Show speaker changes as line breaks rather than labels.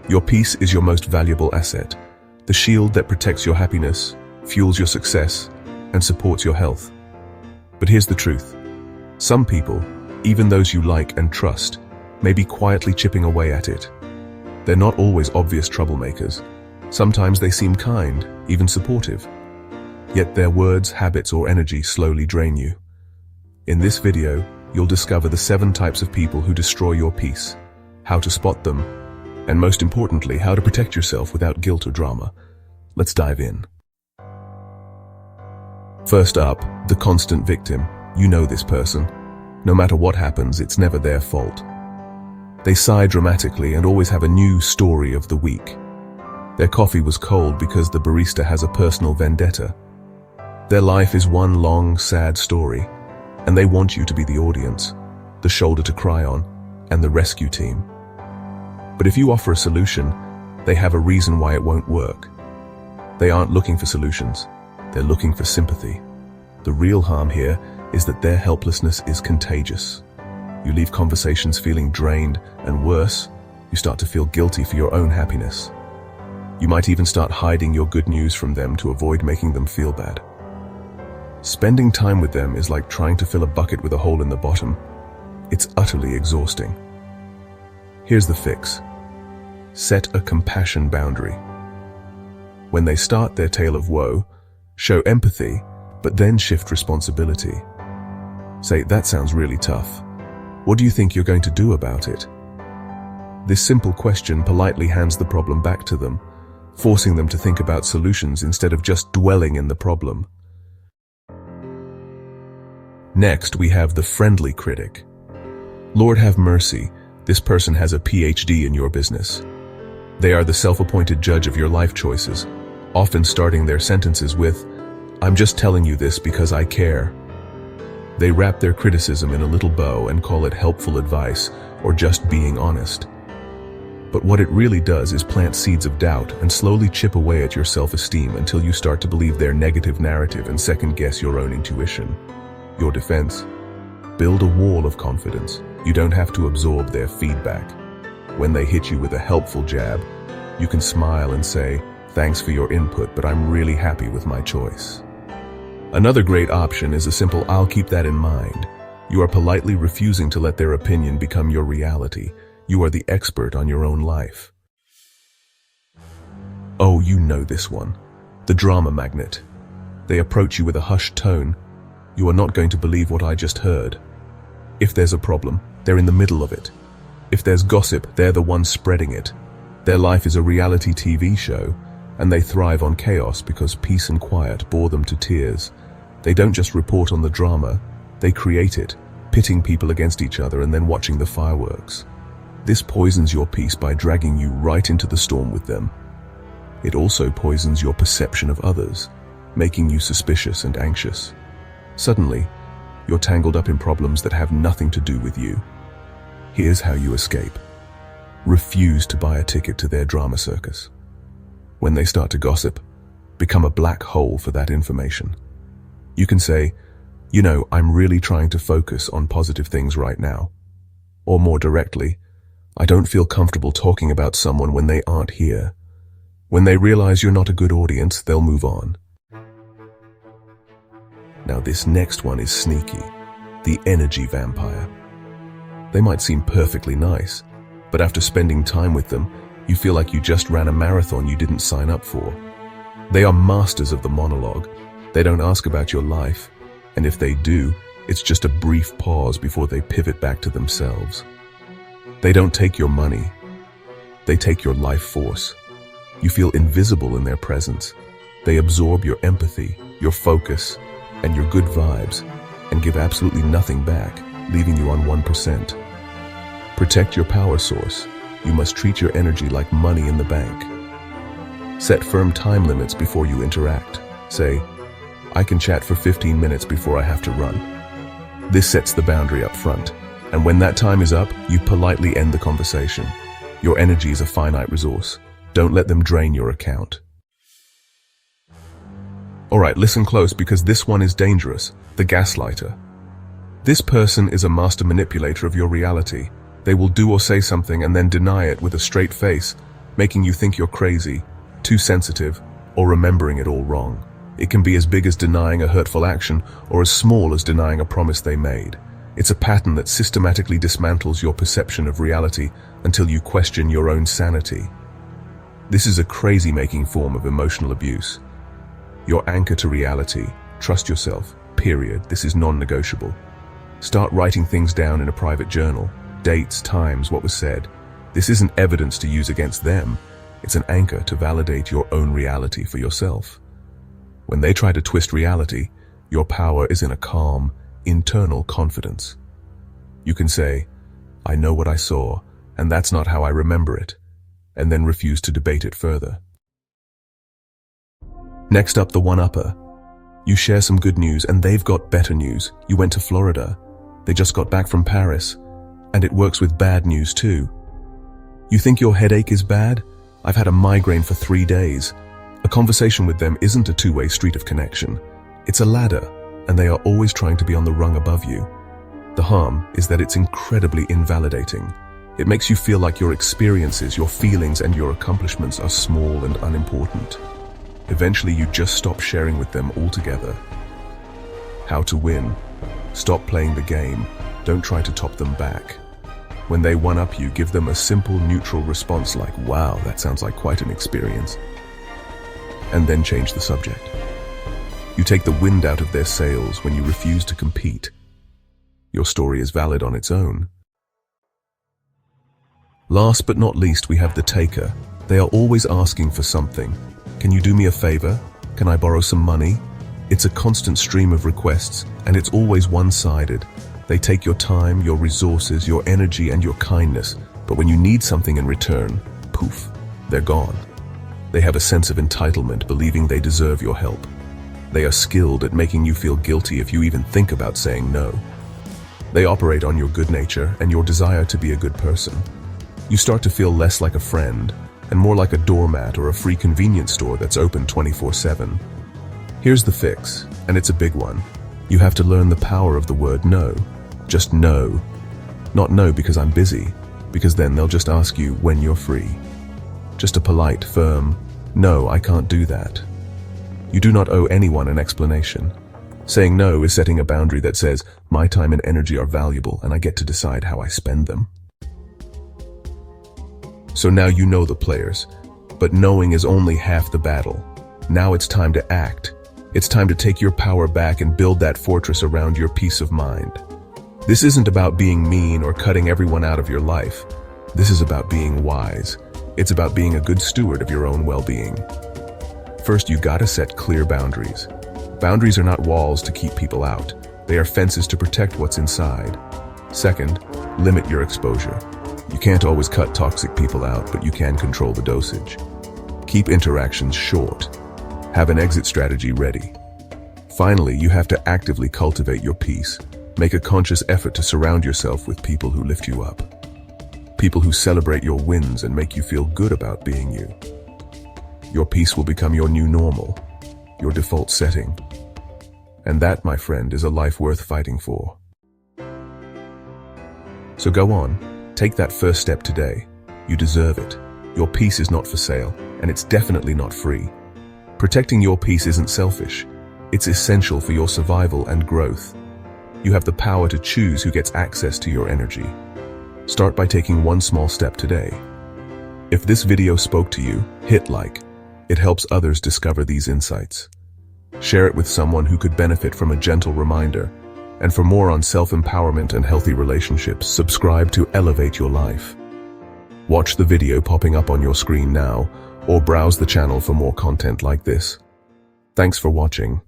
Your peace is your most valuable asset, the shield that protects your happiness, fuels your success, and supports your health. But here's the truth. Some people, even those you like and trust, may be quietly chipping away at it. They're not always obvious troublemakers. Sometimes they seem kind, even supportive. Yet their words, habits, or energy slowly drain you. In this video, you'll discover the 7 types of people who destroy your peace, how to spot them, and most importantly, how to protect yourself without guilt or drama. Let's dive in. First up, the constant victim. You know this person. No matter what happens, it's never their fault. They sigh dramatically and always have a new story of the week. Their coffee was cold because the barista has a personal vendetta. Their life is one long, sad story, and they want you to be the audience, the shoulder to cry on, and the rescue team. But if you offer a solution, they have a reason why it won't work. They aren't looking for solutions. They're looking for sympathy. The real harm here is that their helplessness is contagious. You leave conversations feeling drained, and worse, you start to feel guilty for your own happiness. You might even start hiding your good news from them to avoid making them feel bad. Spending time with them is like trying to fill a bucket with a hole in the bottom. It's utterly exhausting. Here's the fix. Set a compassion boundary. When they start their tale of woe, show empathy, but then shift responsibility. Say, "That sounds really tough. What do you think you're going to do about it?" This simple question politely hands the problem back to them, forcing them to think about solutions instead of just dwelling in the problem. Next, we have the friendly critic. Lord have mercy, this person has a PhD in your business. They are the self-appointed judge of your life choices, often starting their sentences with, "I'm just telling you this because I care." They wrap their criticism in a little bow and call it helpful advice or just being honest. But what it really does is plant seeds of doubt and slowly chip away at your self-esteem until you start to believe their negative narrative and second-guess your own intuition. Your defense: build a wall of confidence. You don't have to absorb their feedback. When they hit you with a helpful jab, you can smile and say, "Thanks for your input, but I'm really happy with my choice." Another great option is a simple "I'll keep that in mind." You are politely refusing to let their opinion become your reality. You are the expert on your own life. Oh, you know this one. The drama magnet. They approach you with a hushed tone. "You are not going to believe what I just heard." If there's a problem, they're in the middle of it. If there's gossip, they're the ones spreading it. Their life is a reality TV show, and they thrive on chaos because peace and quiet bore them to tears. They don't just report on the drama, they create it, pitting people against each other and then watching the fireworks. This poisons your peace by dragging you right into the storm with them. It also poisons your perception of others, making you suspicious and anxious. Suddenly, you're tangled up in problems that have nothing to do with you. Here's how you escape. Refuse to buy a ticket to their drama circus. When they start to gossip, become a black hole for that information. You can say, "You know, I'm really trying to focus on positive things right now." Or more directly, "I don't feel comfortable talking about someone when they aren't here." When they realize you're not a good audience, they'll move on. Now this next one is sneaky, the energy vampire. They might seem perfectly nice, but after spending time with them, you feel like you just ran a marathon you didn't sign up for. They are masters of the monologue. They don't ask about your life, and if they do, it's just a brief pause before they pivot back to themselves. They don't take your money. They take your life force. You feel invisible in their presence. They absorb your empathy, your focus, and your good vibes, and give absolutely nothing back, leaving you on 1%. Protect your power source. You must treat your energy like money in the bank. Set firm time limits before you interact. Say, "I can chat for 15 minutes before I have to run." This sets the boundary up front, and when that time is up, you politely end the conversation. Your energy is a finite resource. Don't let them drain your account. Alright, listen close because this one is dangerous, the gaslighter. This person is a master manipulator of your reality. They will do or say something and then deny it with a straight face, making you think you're crazy, too sensitive, or remembering it all wrong. It can be as big as denying a hurtful action or as small as denying a promise they made. It's a pattern that systematically dismantles your perception of reality until you question your own sanity. This is a crazy-making form of emotional abuse. Your anchor to reality. Trust yourself, period. This is non-negotiable. Start writing things down in a private journal. Dates, times, what was said. This isn't evidence to use against them. It's an anchor to validate your own reality for yourself. When they try to twist reality, your power is in a calm, internal confidence. You can say, I know what I saw, and that's not how I remember it, and then refuse to debate it further. Next up, the one-upper. You share some good news, and they've got better news. You went to Florida. They just got back from Paris. And it works with bad news too. You think your headache is bad? I've had a migraine for 3 days. A conversation with them isn't a two-way street of connection. It's a ladder, and they are always trying to be on the rung above you. The harm is that it's incredibly invalidating. It makes you feel like your experiences, your feelings, and your accomplishments are small and unimportant. Eventually, you just stop sharing with them altogether. How to win? Stop playing the game. Don't try to top them back. When they one-up you, give them a simple, neutral response like, wow, that sounds like quite an experience. And then change the subject. You take the wind out of their sails when you refuse to compete. Your story is valid on its own. Last but not least, we have the taker. They are always asking for something. Can you do me a favor? Can I borrow some money? It's a constant stream of requests, and it's always one-sided. They take your time, your resources, your energy, and your kindness, but when you need something in return, poof, they're gone. They have a sense of entitlement, believing they deserve your help. They are skilled at making you feel guilty if you even think about saying no. They operate on your good nature and your desire to be a good person. You start to feel less like a friend and more like a doormat or a free convenience store that's open 24/7. Here's the fix, and it's a big one. You have to learn the power of the word no. Just no. Not no because I'm busy, because then they'll just ask you when you're free. Just a polite, firm, no, I can't do that. You do not owe anyone an explanation. Saying no is setting a boundary that says, my time and energy are valuable and I get to decide how I spend them. So now you know the players, but knowing is only half the battle. Now it's time to act. It's time to take your power back and build that fortress around your peace of mind. This isn't about being mean or cutting everyone out of your life. This is about being wise. It's about being a good steward of your own well-being. First, you gotta set clear boundaries. Boundaries are not walls to keep people out. They are fences to protect what's inside. Second, limit your exposure. You can't always cut toxic people out, but you can control the dosage. Keep interactions short. Have an exit strategy ready. Finally, you have to actively cultivate your peace. Make a conscious effort to surround yourself with people who lift you up. People who celebrate your wins and make you feel good about being you. Your peace will become your new normal, your default setting. And that, my friend, is a life worth fighting for. So go on, take that first step today. You deserve it. Your peace is not for sale, and it's definitely not free. Protecting your peace isn't selfish. It's essential for your survival and growth. You have the power to choose who gets access to your energy. Start by taking one small step today. If this video spoke to you, hit like. It helps others discover these insights. Share it with someone who could benefit from a gentle reminder. And for more on self-empowerment and healthy relationships, subscribe to Elevate Your Life. Watch the video popping up on your screen now, or browse the channel for more content like this. Thanks for watching.